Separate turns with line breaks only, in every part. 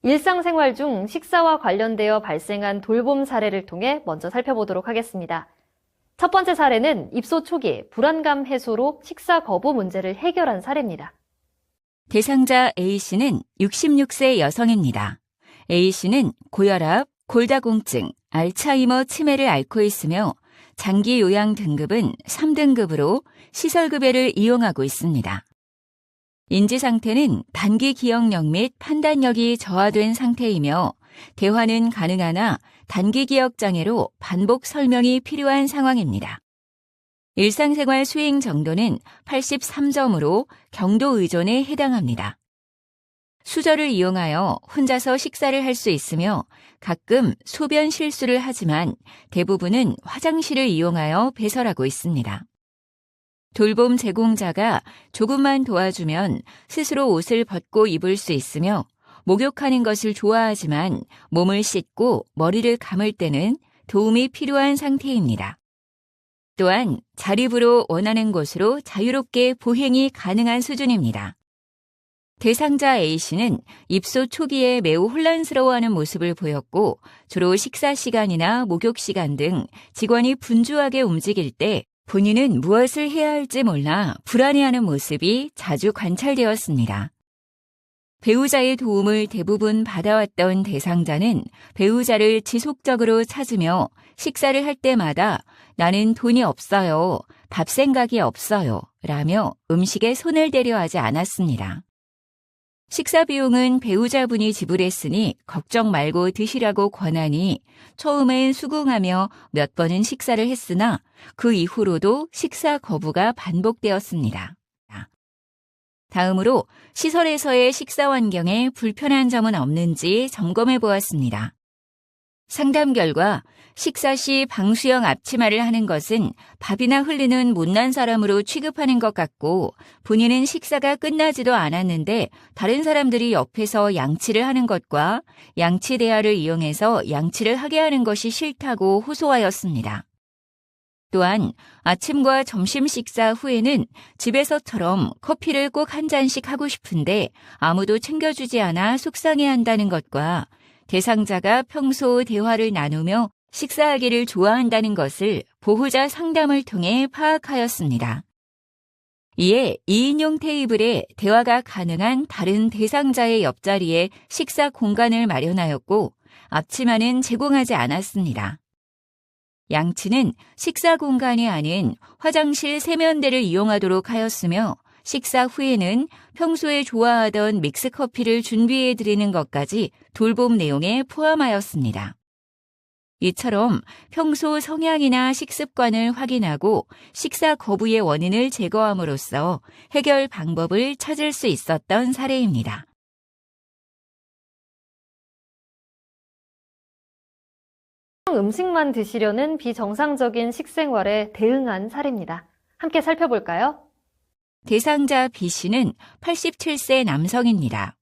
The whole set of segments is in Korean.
일상생활 중 식사와 관련되어 발생한 돌봄 사례를 통해 먼저 살펴보도록 하겠습니다. 첫 번째 사례는 입소 초기 불안감 해소로 식사 거부 문제를 해결한 사례입니다.
대상자 A씨는 66세 여성입니다. A씨는 고혈압, 골다공증, 알츠하이머 치매를 앓고 있으며 장기 요양 등급은 3등급으로 시설급여를 이용하고 있습니다. 인지 상태는 단기 기억력 및 판단력이 저하된 상태이며 대화는 가능하나 단기 기억 장애로 반복 설명이 필요한 상황입니다. 일상생활 수행 정도는 83점으로 경도 의존에 해당합니다. 수저를 이용하여 혼자서 식사를 할 수 있으며 가끔 소변 실수를 하지만 대부분은 화장실을 이용하여 배설하고 있습니다. 돌봄 제공자가 조금만 도와주면 스스로 옷을 벗고 입을 수 있으며 목욕하는 것을 좋아하지만 몸을 씻고 머리를 감을 때는 도움이 필요한 상태입니다. 또한 자립으로 원하는 곳으로 자유롭게 보행이 가능한 수준입니다. 대상자 A씨는 입소 초기에 매우 혼란스러워하는 모습을 보였고 주로 식사 시간이나 목욕 시간 등 직원이 분주하게 움직일 때 본인은 무엇을 해야 할지 몰라 불안해하는 모습이 자주 관찰되었습니다. 배우자의 도움을 대부분 받아왔던 대상자는 배우자를 지속적으로 찾으며 식사를 할 때마다 나는 돈이 없어요, 밥 생각이 없어요 라며 음식에 손을 대려 하지 않았습니다. 식사 비용은 배우자분이 지불했으니 걱정 말고 드시라고 권하니 처음엔 수긍하며 몇 번은 식사를 했으나 그 이후로도 식사 거부가 반복되었습니다. 다음으로 시설에서의 식사 환경에 불편한 점은 없는지 점검해 보았습니다. 상담 결과 식사 시 방수형 앞치마를 하는 것은 밥이나 흘리는 못난 사람으로 취급하는 것 같고 본인은 식사가 끝나지도 않았는데 다른 사람들이 옆에서 양치를 하는 것과 양치 대야를 이용해서 양치를 하게 하는 것이 싫다고 호소하였습니다. 또한 아침과 점심 식사 후에는 집에서처럼 커피를 꼭 한 잔씩 하고 싶은데 아무도 챙겨주지 않아 속상해한다는 것과 대상자가 평소 대화를 나누며 식사하기를 좋아한다는 것을 보호자 상담을 통해 파악하였습니다. 이에 2인용 테이블에 대화가 가능한 다른 대상자의 옆자리에 식사 공간을 마련하였고 앞치마는 제공하지 않았습니다. 양치는 식사 공간이 아닌 화장실 세면대를 이용하도록 하였으며 식사 후에는 평소에 좋아하던 믹스커피를 준비해 드리는 것까지 돌봄 내용에 포함하였습니다. 이처럼 평소 성향이나 식습관을 확인하고 식사 거부의 원인을 제거함으로써 해결 방법을 찾을 수 있었던 사례입니다.
음식만 드시려는 비정상적인 식생활에 대응한 사례입니다. 함께 살펴볼까요?
대상자 B씨는 87세 남성입니다.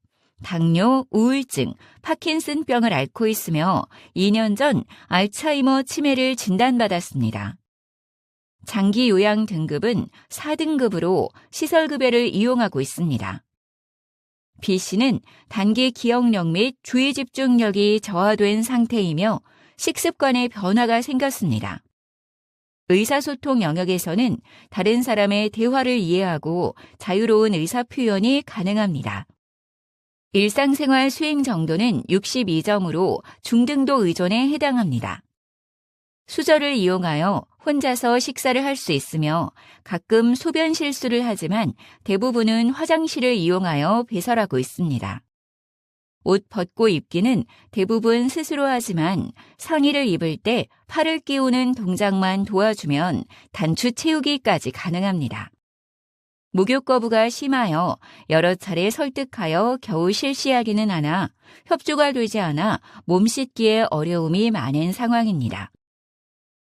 당뇨, 우울증, 파킨슨병을 앓고 있으며 2년 전 알츠하이머 치매를 진단받았습니다. 장기 요양 등급은 4등급으로 시설급여를 이용하고 있습니다. B씨는 단기 기억력 및 주의 집중력이 저하된 상태이며 식습관에 변화가 생겼습니다. 의사소통 영역에서는 다른 사람의 대화를 이해하고 자유로운 의사표현이 가능합니다. 일상생활 수행 정도는 62점으로 중등도 의존에 해당합니다. 수저를 이용하여 혼자서 식사를 할 수 있으며 가끔 소변 실수를 하지만 대부분은 화장실을 이용하여 배설하고 있습니다. 옷 벗고 입기는 대부분 스스로 하지만 상의를 입을 때 팔을 끼우는 동작만 도와주면 단추 채우기까지 가능합니다. 목욕 거부가 심하여 여러 차례 설득하여 겨우 실시하기는 하나 협조가 되지 않아 몸 씻기에 어려움이 많은 상황입니다.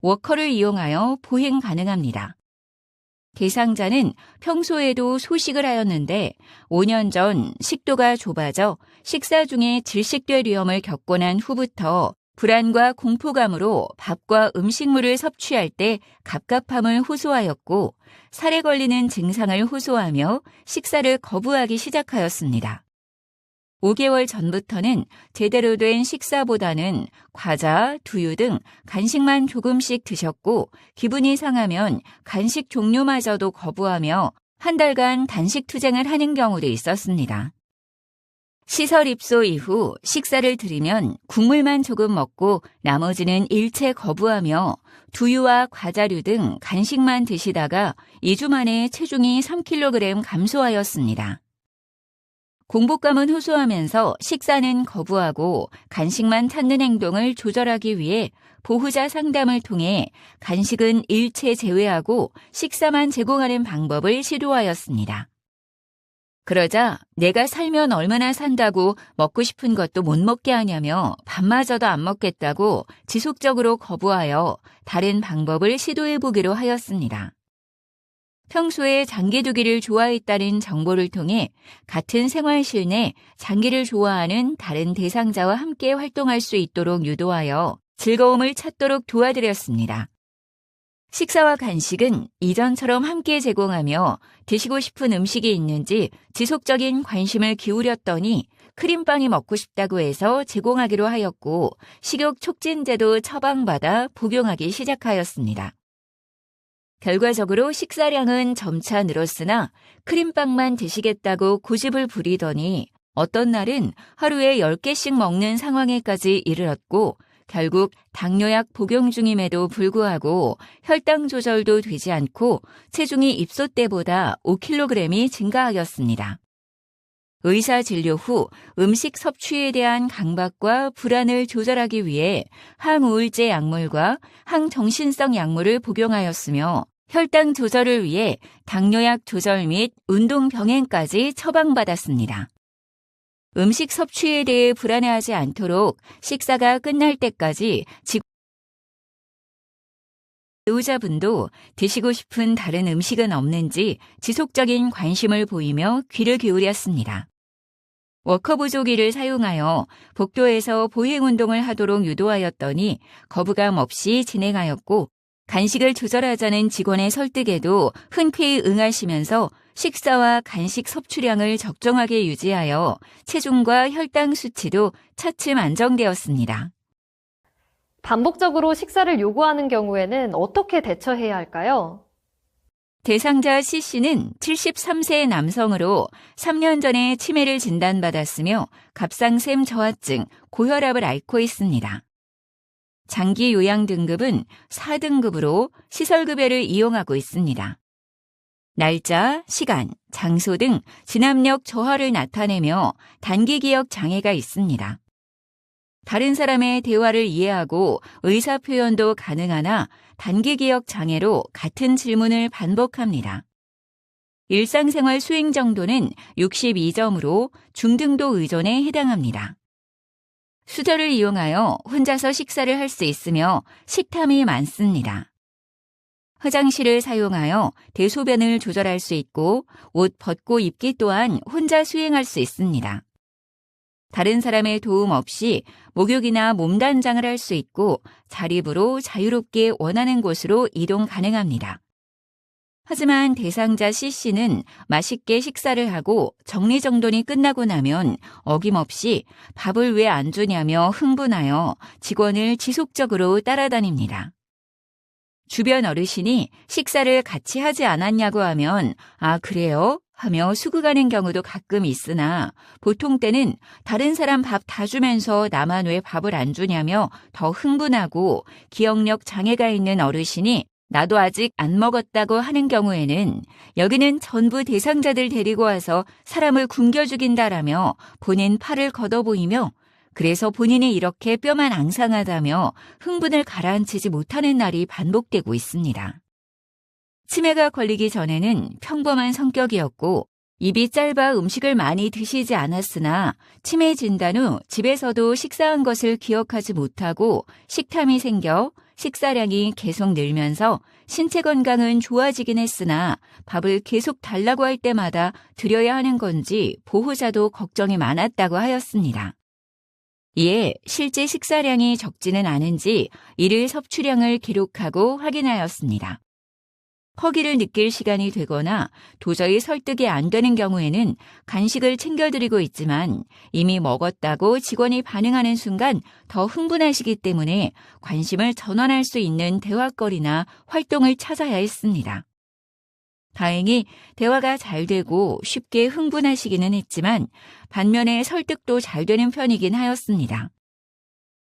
워커를 이용하여 보행 가능합니다. 대상자는 평소에도 소식을 하였는데 5년 전 식도가 좁아져 식사 중에 질식될 위험을 겪고 난 후부터 불안과 공포감으로 밥과 음식물을 섭취할 때 갑갑함을 호소하였고 살에 걸리는 증상을 호소하며 식사를 거부하기 시작하였습니다. 5개월 전부터는 제대로 된 식사보다는 과자, 두유 등 간식만 조금씩 드셨고 기분이 상하면 간식 종류마저도 거부하며 한 달간 단식 투쟁을 하는 경우도 있었습니다. 시설 입소 이후 식사를 드리면 국물만 조금 먹고 나머지는 일체 거부하며 두유와 과자류 등 간식만 드시다가 2주 만에 체중이 3kg 감소하였습니다. 공복감은 호소하면서 식사는 거부하고 간식만 찾는 행동을 조절하기 위해 보호자 상담을 통해 간식은 일체 제외하고 식사만 제공하는 방법을 시도하였습니다. 그러자 내가 살면 얼마나 산다고 먹고 싶은 것도 못 먹게 하냐며 밥마저도 안 먹겠다고 지속적으로 거부하여 다른 방법을 시도해보기로 하였습니다. 평소에 장기 두기를 좋아했다는 정보를 통해 같은 생활실 내 장기를 좋아하는 다른 대상자와 함께 활동할 수 있도록 유도하여 즐거움을 찾도록 도와드렸습니다. 식사와 간식은 이전처럼 함께 제공하며 드시고 싶은 음식이 있는지 지속적인 관심을 기울였더니 크림빵이 먹고 싶다고 해서 제공하기로 하였고 식욕 촉진제도 처방받아 복용하기 시작하였습니다. 결과적으로 식사량은 점차 늘었으나 크림빵만 드시겠다고 고집을 부리더니 어떤 날은 하루에 10개씩 먹는 상황에까지 이르렀고 결국 당뇨약 복용 중임에도 불구하고 혈당 조절도 되지 않고 체중이 입소 때보다 5kg이 증가하였습니다. 의사 진료 후 음식 섭취에 대한 강박과 불안을 조절하기 위해 항우울제 약물과 항정신성 약물을 복용하였으며 혈당 조절을 위해 당뇨약 조절 및 운동 병행까지 처방받았습니다. 음식 섭취에 대해 불안해하지 않도록 식사가 끝날 때까지 배우자분도 드시고 싶은 다른 음식은 없는지 지속적인 관심을 보이며 귀를 기울였습니다. 워커부조기를 사용하여 복도에서 보행운동을 하도록 유도하였더니 거부감 없이 진행하였고 간식을 조절하자는 직원의 설득에도 흔쾌히 응하시면서 식사와 간식 섭취량을 적정하게 유지하여 체중과 혈당 수치도 차츰 안정되었습니다.
반복적으로 식사를 요구하는 경우에는 어떻게 대처해야 할까요?
대상자 C씨는 73세 남성으로 3년 전에 치매를 진단받았으며 갑상샘 저하증, 고혈압을 앓고 있습니다. 장기 요양 등급은 4등급으로 시설급여를 이용하고 있습니다. 날짜, 시간, 장소 등 진압력 저하를 나타내며 단기 기억 장애가 있습니다. 다른 사람의 대화를 이해하고 의사 표현도 가능하나 단기 기억 장애로 같은 질문을 반복합니다. 일상생활 수행 정도는 62점으로 중등도 의존에 해당합니다. 수저를 이용하여 혼자서 식사를 할 수 있으며 식탐이 많습니다. 화장실을 사용하여 대소변을 조절할 수 있고 옷 벗고 입기 또한 혼자 수행할 수 있습니다. 다른 사람의 도움 없이 목욕이나 몸단장을 할 수 있고 자립으로 자유롭게 원하는 곳으로 이동 가능합니다. 하지만 대상자 C씨는 맛있게 식사를 하고 정리정돈이 끝나고 나면 어김없이 밥을 왜 안 주냐며 흥분하여 직원을 지속적으로 따라다닙니다. 주변 어르신이 식사를 같이 하지 않았냐고 하면 아 그래요? 하며 수긍하는 경우도 가끔 있으나 보통 때는 다른 사람 밥 다 주면서 나만 왜 밥을 안 주냐며 더 흥분하고 기억력 장애가 있는 어르신이 나도 아직 안 먹었다고 하는 경우에는 여기는 전부 대상자들 데리고 와서 사람을 굶겨 죽인다라며 본인 팔을 걷어 보이며 그래서 본인이 이렇게 뼈만 앙상하다며 흥분을 가라앉히지 못하는 날이 반복되고 있습니다. 치매가 걸리기 전에는 평범한 성격이었고 입이 짧아 음식을 많이 드시지 않았으나 치매 진단 후 집에서도 식사한 것을 기억하지 못하고 식탐이 생겨 식사량이 계속 늘면서 신체 건강은 좋아지긴 했으나 밥을 계속 달라고 할 때마다 드려야 하는 건지 보호자도 걱정이 많았다고 하였습니다. 이에 실제 식사량이 적지는 않은지 일일 섭취량을 기록하고 확인하였습니다. 허기를 느낄 시간이 되거나 도저히 설득이 안 되는 경우에는 간식을 챙겨드리고 있지만 이미 먹었다고 직원이 반응하는 순간 더 흥분하시기 때문에 관심을 전환할 수 있는 대화거리나 활동을 찾아야 했습니다. 다행히 대화가 잘 되고 쉽게 흥분하시기는 했지만 반면에 설득도 잘 되는 편이긴 하였습니다.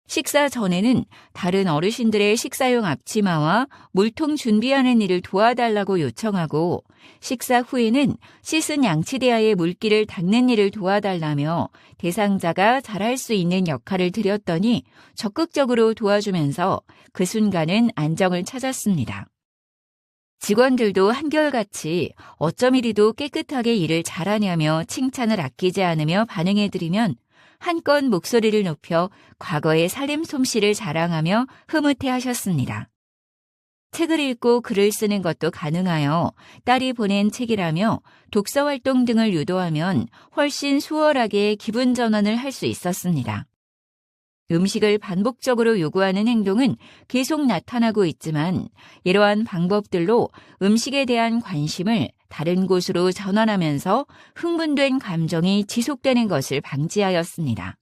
식사 전에는 다른 어르신들의 식사용 앞치마와 물통 준비하는 일을 도와달라고 요청하고 식사 후에는 씻은 양치대야의 물기를 닦는 일을 도와달라며 대상자가 잘할 수 있는 역할을 드렸더니 적극적으로 도와주면서 그 순간은 안정을 찾았습니다. 직원들도 한결같이 어쩜 이리도 깨끗하게 일을 잘하냐며 칭찬을 아끼지 않으며 반응해드리면 한껏 목소리를 높여 과거의 살림 솜씨를 자랑하며 흐뭇해하셨습니다. 책을 읽고 글을 쓰는 것도 가능하여 딸이 보낸 책이라며 독서활동 등을 유도하면 훨씬 수월하게 기분 전환을 할 수 있었습니다. 음식을 반복적으로 요구하는 행동은 계속 나타나고 있지만 이러한 방법들로 음식에 대한 관심을 다른 곳으로 전환하면서 흥분된 감정이 지속되는 것을 방지하였습니다.